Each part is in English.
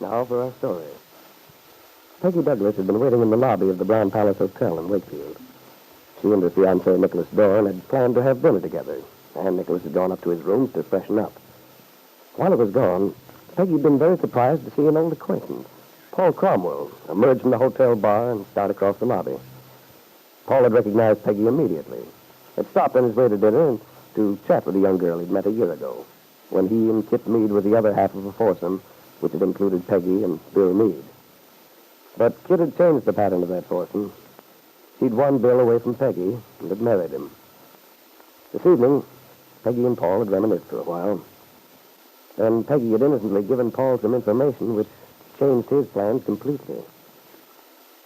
Now for our story. Peggy Douglas had been waiting in the lobby of the Brown Palace Hotel in Wakefield. She and her fiancé, Nicholas Dorn, had planned to have dinner together, and Nicholas had gone up to his rooms to freshen up. While it was gone, Peggy had been very surprised to see an old acquaintance, Paul Cromwell, emerge from the hotel bar and start across the lobby. Paul had recognized Peggy immediately. Had stopped on his way to dinner to chat with a young girl he'd met a year ago, when he and Kitt Meade were the other half of a foursome, which had included Peggy and Bill Meade. But Kitt had changed the pattern of that foursome. He'd won Bill away from Peggy and had married him. This evening, Peggy and Paul had reminisced for a while. Then Peggy had innocently given Paul some information which changed his plans completely.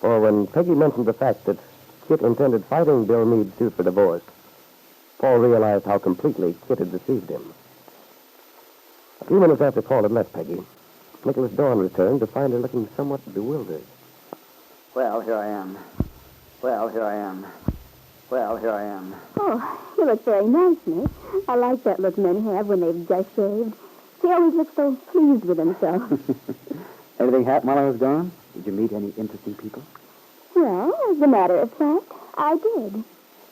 For when Peggy mentioned the fact that Kitt intended fighting Bill Meade's suit for divorce, Paul realized how completely Kitt had deceived him. A few minutes after Paul had left Peggy, Nicholas Dorn returned to find her looking somewhat bewildered. Well, here I am. Well, here I am. Well, here I am. Oh, you look very nice, Nick. I like that look men have when they've just shaved. He always looks so pleased with himself. Anything happen while I was gone? Did you meet any interesting people? Well, as a matter of fact, I did.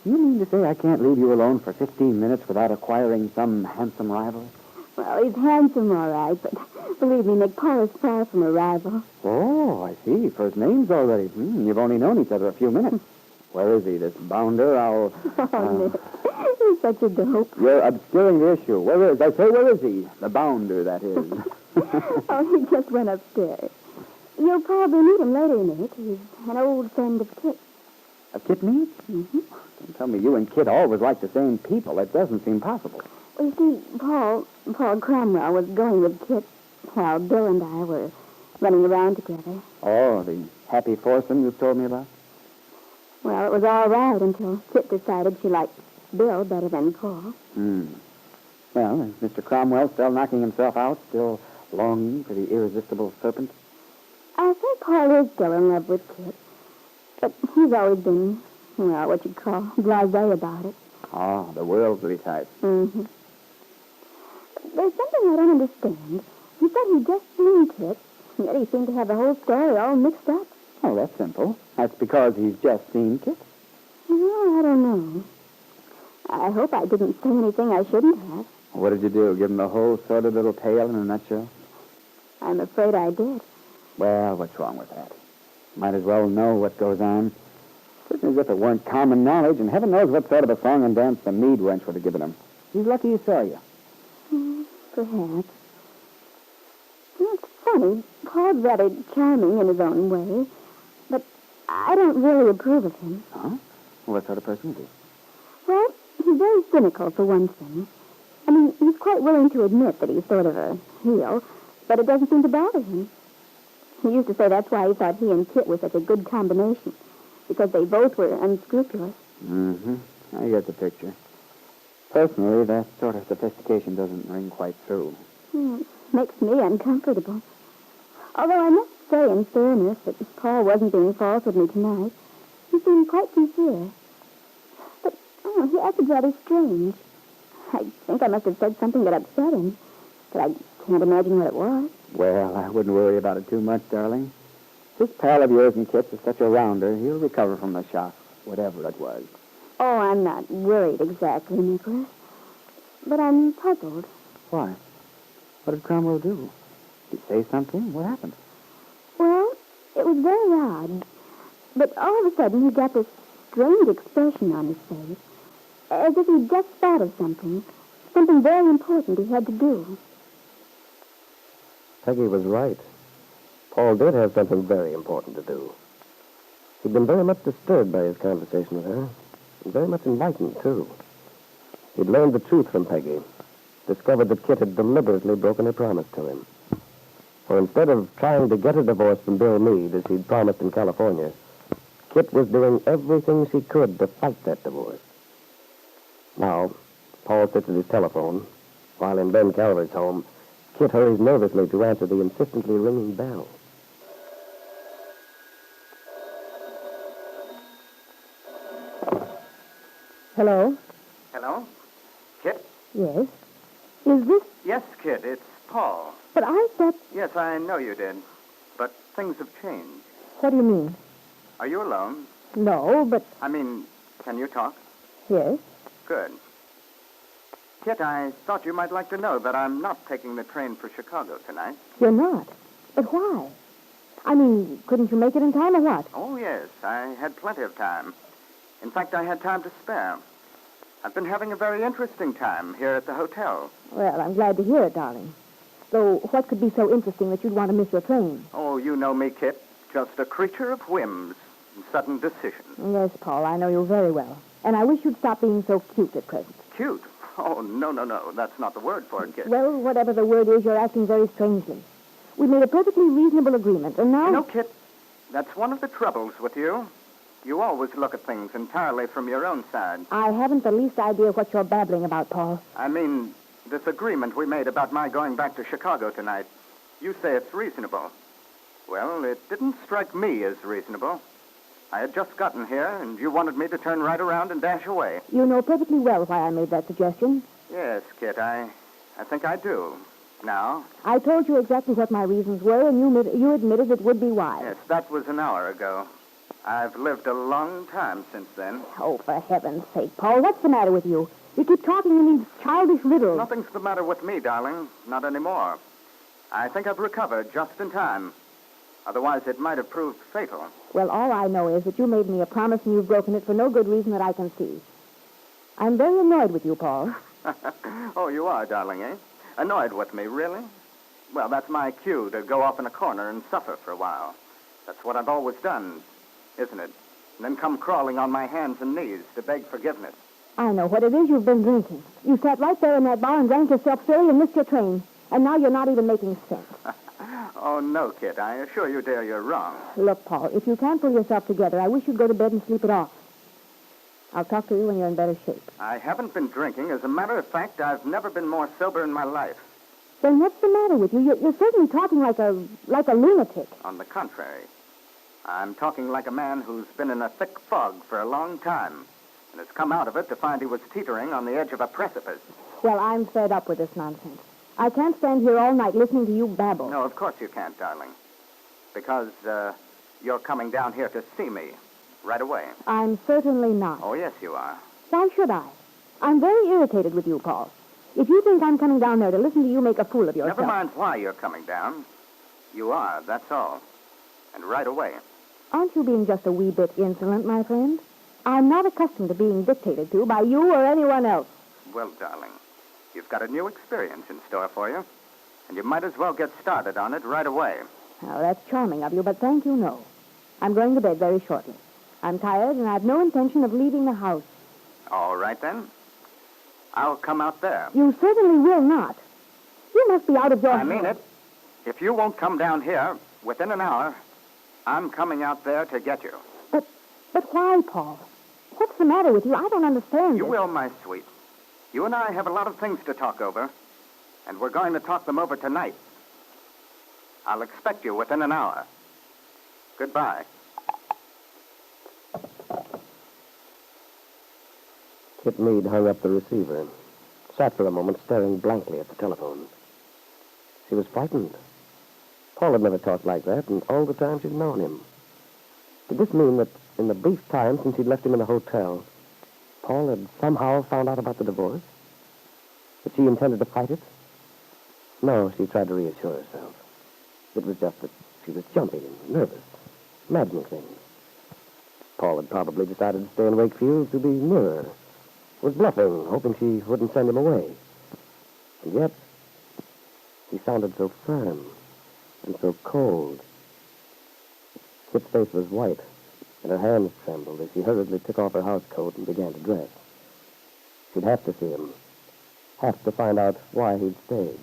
You mean to say I can't leave you alone for 15 minutes without acquiring some handsome rival? Well, he's handsome, all right, but believe me, Nick, Paul is far from a rival. Oh, I see. First names already. You've only known each other a few minutes. Where is he, this bounder? Oh, Nick, you're such a dope. You're obscuring the issue. Where is he? The bounder, that is. Oh, he just went upstairs. You'll probably meet him later, Nick. He's an old friend of Kitt. Of Kitt Meade? Mm-hmm. Don't tell me you and Kitt always like the same people. It doesn't seem possible. Well, you see, Paul Cromwell was going with Kitt while Bill and I were running around together. Oh, the happy foursome you told me about? Well, it was all right until Kitt decided she liked Bill better than Paul. Well, is Mr. Cromwell still knocking himself out, still longing for the irresistible serpent? I think Paul is still in love with Kitt, but he's always been, well, what you'd call blasé about it. Oh, the worldly type. Mm-hmm. There's something I don't understand. He said he'd just seen Kitt, and yet he seemed to have the whole story all mixed up. Oh, that's simple. That's because he's just seen Kitt. Well, I don't know. I hope I didn't say anything I shouldn't have. What did you do? Give him the whole sordid little tale in a nutshell? I'm afraid I did. Well, what's wrong with that? Might as well know what goes on. Just as if it weren't common knowledge, and heaven knows what sort of a song and dance the Meade wench would have given him. He's lucky he saw you. Perhaps. It's funny. Paul's rather charming in his own way, but I don't really approve of him. Huh? What sort of person is he? Well, he's very cynical, for one thing. I mean, he's quite willing to admit that he's sort of a heel, but it doesn't seem to bother him. He used to say that's why he thought he and Kitt were such a good combination, because they both were unscrupulous. Mm-hmm. I get the picture. Personally, that sort of sophistication doesn't ring quite true. It makes me uncomfortable. Although I must say, in fairness, that Paul wasn't being false with me tonight. He seemed quite sincere. But, he acted rather strange. I think I must have said something that upset him, but I can't imagine what it was. Well, I wouldn't worry about it too much, darling. This pal of yours and Kitt's is such a rounder, he'll recover from the shock, whatever it was. Oh, I'm not worried exactly, Nicholas. But I'm puzzled. Why? What did Cromwell do? Did he say something? What happened? Well, it was very odd. But all of a sudden, he got this strange expression on his face, as if he'd just thought of something very important he had to do. Peggy was right. Paul did have something very important to do. He'd been very much disturbed by his conversation with her, and very much enlightened, too. He'd learned the truth from Peggy, discovered that Kitt had deliberately broken her promise to him. For instead of trying to get a divorce from Bill Meade, as he'd promised in California, Kitt was doing everything she could to fight that divorce. Now, Paul sits at his telephone, while in Ben Calvert's home, Kitt hurries nervously to answer the insistently ringing bell. Hello? Hello? Kitt? Yes? Is this... Yes, Kitt. It's Paul. But I thought... Yes, I know you did. But things have changed. What do you mean? Are you alone? No, but... I mean, can you talk? Yes. Good. Kitt, I thought you might like to know that I'm not taking the train for Chicago tonight. You're not. But why? I mean, couldn't you make it in time or what? Oh, yes, I had plenty of time. In fact, I had time to spare. I've been having a very interesting time here at the hotel. Well, I'm glad to hear it, darling. Though, what could be so interesting that you'd want to miss your train? Oh, you know me, Kitt. Just a creature of whims and sudden decisions. Yes, Paul, I know you very well. And I wish you'd stop being so cute at present. Cute? Oh, no. That's not the word for it, Kitt. Well, whatever the word is, you're acting very strangely. We made a perfectly reasonable agreement, and now... You know, Kitt, that's one of the troubles with you. You always look at things entirely from your own side. I haven't the least idea what you're babbling about, Paul. I mean, this agreement we made about my going back to Chicago tonight. You say it's reasonable. Well, it didn't strike me as reasonable. I had just gotten here, and you wanted me to turn right around and dash away. You know perfectly well why I made that suggestion. Yes, Kitt, I think I do. Now? I told you exactly what my reasons were, and you admitted it would be wise. Yes, that was an hour ago. I've lived a long time since then. Oh, for heaven's sake, Paul, what's the matter with you? You keep talking in these childish riddles. Nothing's the matter with me, darling. Not anymore. I think I've recovered just in time. Otherwise, it might have proved fatal. Well, all I know is that you made me a promise and you've broken it for no good reason that I can see. I'm very annoyed with you, Paul. Oh, you are, darling, eh? Annoyed with me, really? Well, that's my cue to go off in a corner and suffer for a while. That's what I've always done, isn't it? And then come crawling on my hands and knees to beg forgiveness. I know what it is you've been drinking. You sat right there in that bar and drank yourself silly and missed your train. And now you're not even making sense. Oh, no, Kitt. I assure you, dear, you're wrong. Look, Paul, if you can't pull yourself together, I wish you'd go to bed and sleep it off. I'll talk to you when you're in better shape. I haven't been drinking. As a matter of fact, I've never been more sober in my life. Then what's the matter with you? You're certainly talking like a lunatic. On the contrary, I'm talking like a man who's been in a thick fog for a long time and has come out of it to find he was teetering on the edge of a precipice. Well, I'm fed up with this nonsense. I can't stand here all night listening to you babble. No, of course you can't, darling. Because you're coming down here to see me right away. I'm certainly not. Oh, yes, you are. Why should I? I'm very irritated with you, Paul. If you think I'm coming down there to listen to you make a fool of yourself... Never mind why you're coming down. You are, that's all. And right away. Aren't you being just a wee bit insolent, my friend? I'm not accustomed to being dictated to by you or anyone else. Well, darling, you've got a new experience in store for you, and you might as well get started on it right away. Now, that's charming of you, but thank you, no. I'm going to bed very shortly. I'm tired, and I've no intention of leaving the house. All right, then. I'll come out there. You certainly will not. You must be out of your... I mean it. If you won't come down here within an hour, I'm coming out there to get you. But why, Paul? What's the matter with you? I don't understand You it. will, my sweet. You and I have a lot of things to talk over, and we're going to talk them over tonight. I'll expect you within an hour. Goodbye. Kitt Meade hung up the receiver, sat for a moment staring blankly at the telephone. She was frightened. Paul had never talked like that, and all the time she'd known him. Did this mean that in the brief time since he'd left him in the hotel, Paul had somehow found out about the divorce? That she intended to fight it? No, she tried to reassure herself. It was just that she was jumpy and nervous, imagining things. Paul had probably decided to stay in Wakefield to be nearer. Was bluffing, hoping she wouldn't send him away. And yet, he sounded so firm and so cold. Kit's face was white, and her hands trembled as she hurriedly took off her housecoat and began to dress. She'd have to see him. Have to find out why he'd stayed.